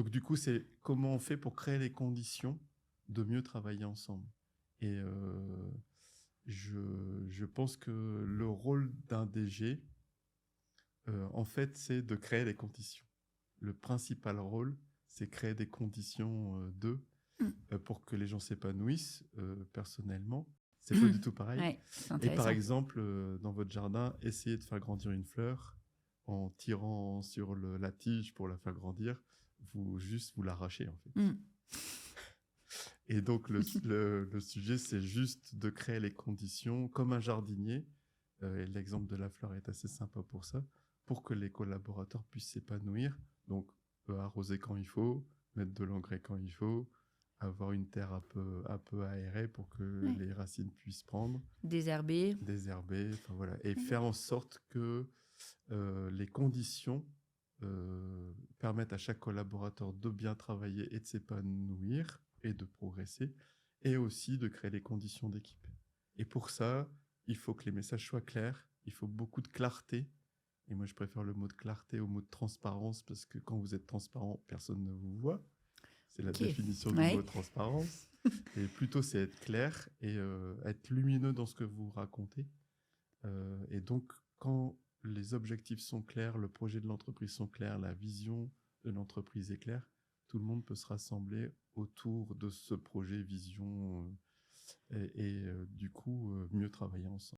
Donc du coup, c'est comment on fait pour créer les conditions de mieux travailler ensemble. Et je pense que le rôle d'un DG, en fait, c'est de créer les conditions. Le principal rôle, c'est créer des conditions d'eux Mmh. pour que les gens s'épanouissent personnellement. C'est pas du tout pareil. Ouais, c'est Et par intéressant. exemple, dans votre jardin, essayez de faire grandir une fleur en tirant sur la tige pour la faire grandir. Vous l'arrachez en fait. Mmh. Et donc le sujet, c'est juste de créer les conditions comme un jardinier. Et l'exemple de la fleur est assez sympa pour ça, pour que les collaborateurs puissent s'épanouir. Donc arroser quand il faut, mettre de l'engrais quand il faut, avoir une terre un peu aérée pour que Ouais. les racines puissent prendre, Désherber. désherber, enfin voilà, et Ouais. faire en sorte que les conditions permettent à chaque collaborateur de bien travailler et de s'épanouir et de progresser, et aussi de créer les conditions d'équipe. Et pour ça, il faut que les messages soient clairs, il faut beaucoup de clarté. Et moi, je préfère le mot de clarté au mot de transparence, parce que quand vous êtes transparent, personne ne vous voit. C'est la Ok. définition du mot Ouais. transparence. Et plutôt, c'est être clair et être lumineux dans ce que vous racontez. Et donc, quand les objectifs sont clairs, le projet de l'entreprise sont clairs, la vision de l'entreprise est claire, tout le monde peut se rassembler autour de ce projet, vision, et du coup, mieux travailler ensemble.